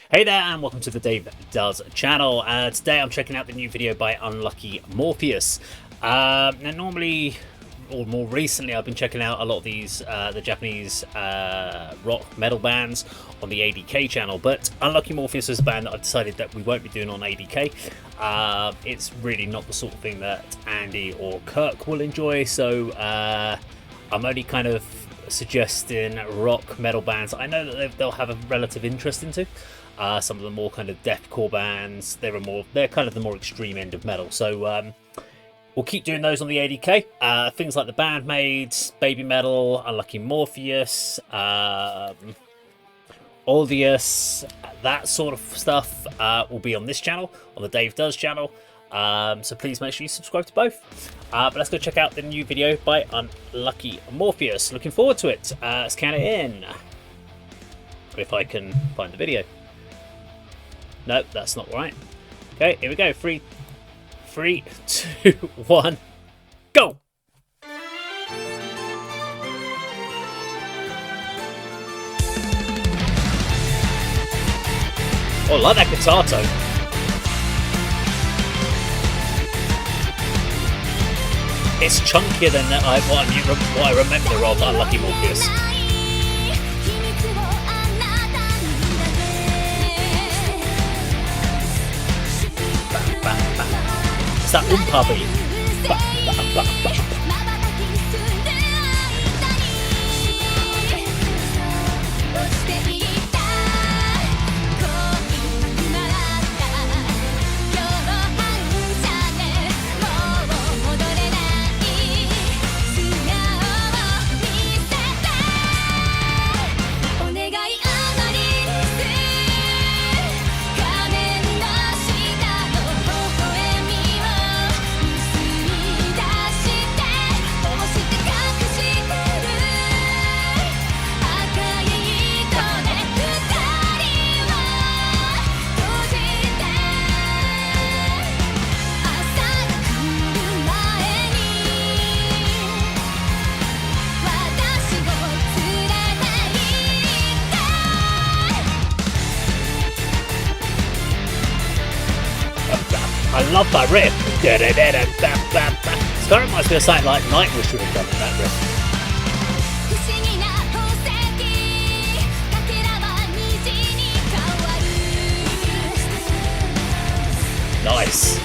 Hey there and welcome to the Dave Does channel. Today I'm checking out the new video by Unlucky Morpheaus. Now normally, or more recently, I've been checking out a lot of these, the Japanese rock metal bands on the ADK channel, but Unlucky Morpheaus is a band that I've decided that we won't be doing on ADK. It's really not the sort of thing that Andy or Kirk will enjoy, so I'm only kind of suggesting rock metal bands I know that they'll have a relative interest into. Some of the more kind of deathcore bands, they're kind of the more extreme end of metal. So we'll keep doing those on the ADK. Things like the Bandmaids, Baby Metal, Unlucky Morpheaus, Aldius, that sort of stuff will be on this channel, on the Dave Does channel. So please make sure you subscribe to both. But let's go check out the new video by Unlucky Morpheaus. Looking forward to it. Let's count it in. If I can find the video. No, that's not right. Okay, here we go. 3, 2, 1, go! Oh, I like that guitar tone. It's chunkier than what I remember of Unlucky Morpheaus. It's that oompa beat. I love that riff. It kind of reminds me of something like Nightwish would have done in that riff. Nice.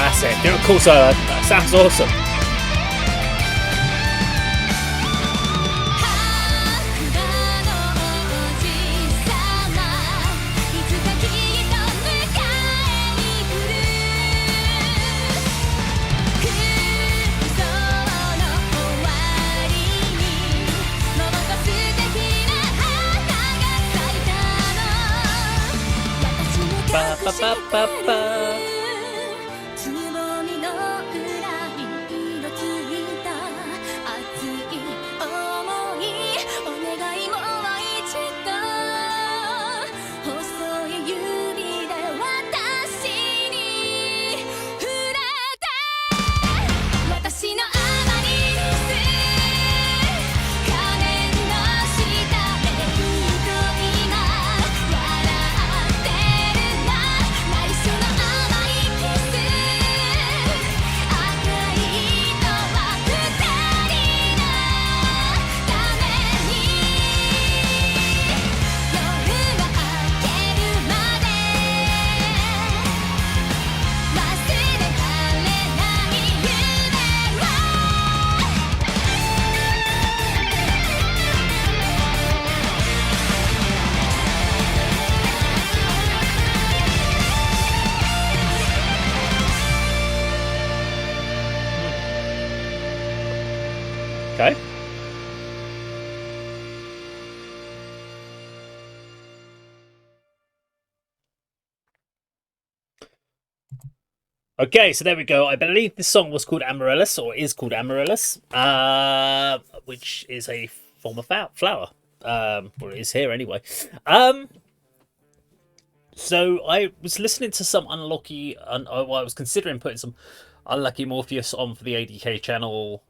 That's it. Do a cool solo. That sounds awesome. Ba, ba, ba, ba, ba. Okay, so there we go. I believe this song was called Amarylis, or is called Amarylis, which is a form of flower. Or it is here anyway. Um, so I was listening to some unlucky, well, I was considering putting some unlucky Morpheus on for the ADK channel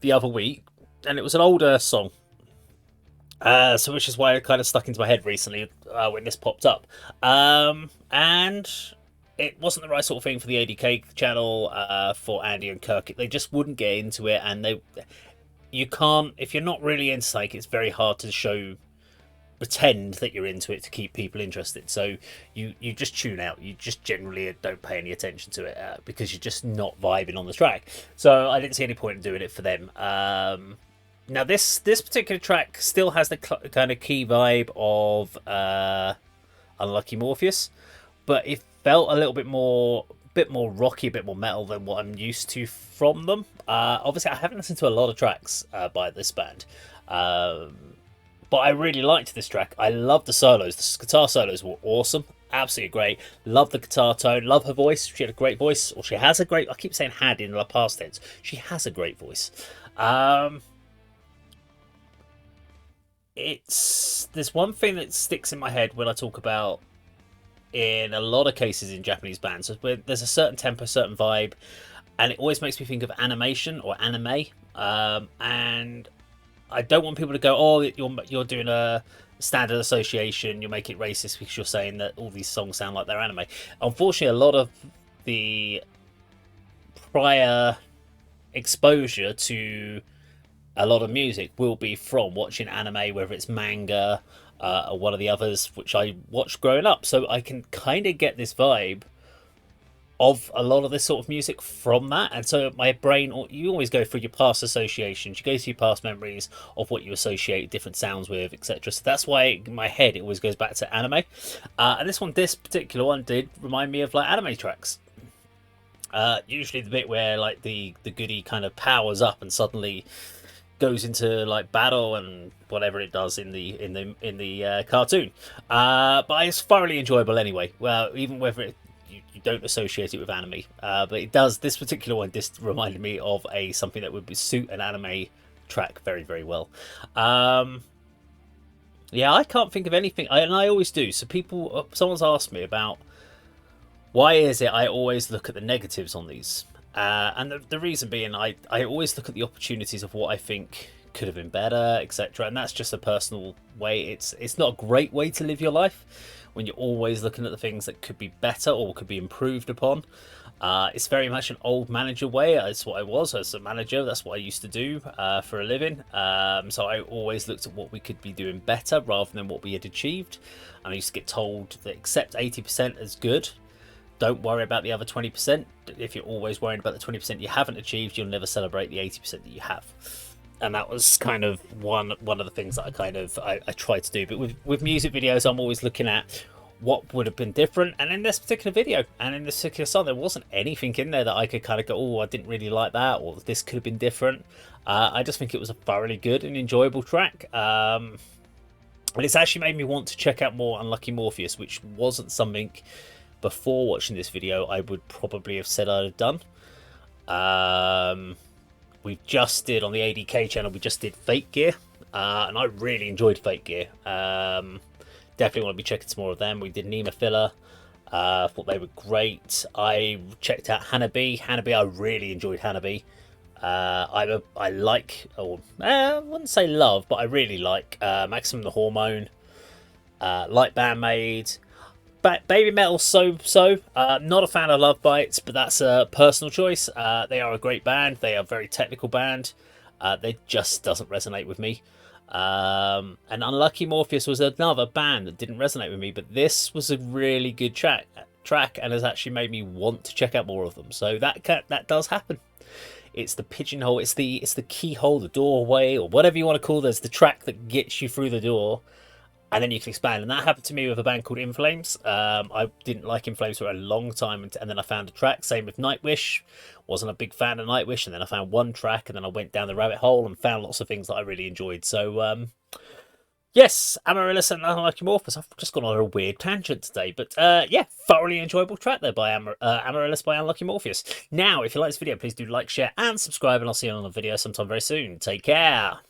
the other week, and it was an older song. So which is why it kind of stuck into my head recently when this popped up. And it wasn't the right sort of thing for the ADK channel for Andy and Kirk. They just wouldn't get into it, and you can't, if you're not really into Psych, it's very hard to pretend that you're into it to keep people interested. So you just tune out. You just generally don't pay any attention to it because you're just not vibing on the track. So I didn't see any point in doing it for them. Now this particular track still has the kind of key vibe of Unlucky Morpheus, but it felt a little bit more rocky, a bit more metal than what I'm used to from them. Obviously, I haven't listened to a lot of tracks by this band, but I really liked this track. I love the solos. The guitar solos were awesome, absolutely great. Love the guitar tone. Love her voice. She had a great voice, or she has a great. I keep saying had in the past tense. She has a great voice. There's one thing that sticks in my head when I talk about in a lot of cases in Japanese bands where there's a certain tempo, certain vibe, and it always makes me think of animation or anime. And I don't want people to go, "Oh, you're doing a standard association. You make it racist because you're saying that all these songs sound like they're anime." Unfortunately, a lot of the prior exposure to a lot of music will be from watching anime, whether it's manga or one of the others which I watched growing up. So I can kind of get this vibe of a lot of this sort of music from that. And so my brain, you always go through your past associations, you go through your past memories of what you associate different sounds with, etc. So that's why in my head it always goes back to anime. And this particular one did remind me of like anime tracks. Usually the bit where like the goodie kind of powers up and suddenly goes into like battle and whatever it does in the cartoon. But it's thoroughly enjoyable anyway. Well, even whether you don't associate it with anime, but it does. This particular one just reminded me of something that would suit an anime track very very well. Yeah, I can't think of anything, and I always do. So someone's asked me about why is it I always look at the negatives on these. And the reason being, I always look at the opportunities of what I think could have been better, etc. And that's just a personal way. It's not a great way to live your life when you're always looking at the things that could be better or could be improved upon. It's very much an old manager way. That's what I was as a manager. That's what I used to do for a living. So I always looked at what we could be doing better rather than what we had achieved. And I used to get told that accept 80% as good. Don't worry about the other 20%. If you're always worrying about the 20% you haven't achieved, you'll never celebrate the 80% that you have. And that was kind of one of the things that I try to do. But with music videos, I'm always looking at what would have been different. And in this particular video and in this particular song, there wasn't anything in there that I could kind of go, "Oh, I didn't really like that," or "This could have been different." I just think it was a thoroughly good and enjoyable track. And it's actually made me want to check out more Unlucky Morpheus, which wasn't something before watching this video I would probably have said I'd have done. We just did on the ADK channel, we just did Fake Gear, and I really enjoyed Fake Gear. Definitely want to be checking some more of them. We did Nima Filler, thought they were great. I checked out Hanabi. I really enjoyed Hanabi. I like, or I wouldn't say love, but I really like Maximum the Hormone, like Bandmaid. Baby Metal, not a fan of Love Bites, but that's a personal choice. They are a great band. They are a very technical band. They just doesn't resonate with me. And Unlucky Morpheus was another band that didn't resonate with me, but this was a really good track and has actually made me want to check out more of them. So that does happen. It's the pigeonhole, it's the keyhole, the doorway, or whatever you want to call it. There's the track that gets you through the door, and then you can expand. And that happened to me with a band called In Flames. I didn't like In Flames for a long time, and then I found a track. Same with Nightwish. Wasn't a big fan of Nightwish, and then I found one track, and then I went down the rabbit hole and found lots of things that I really enjoyed. So Yes, Amarylis and Unlucky Morpheus. I've just gone on a weird tangent today, but yeah, thoroughly enjoyable track there by Amarylis by Unlucky Morpheus. Now, if you like this video, please do like, share, and subscribe, and I'll see you on a video sometime very soon. Take care.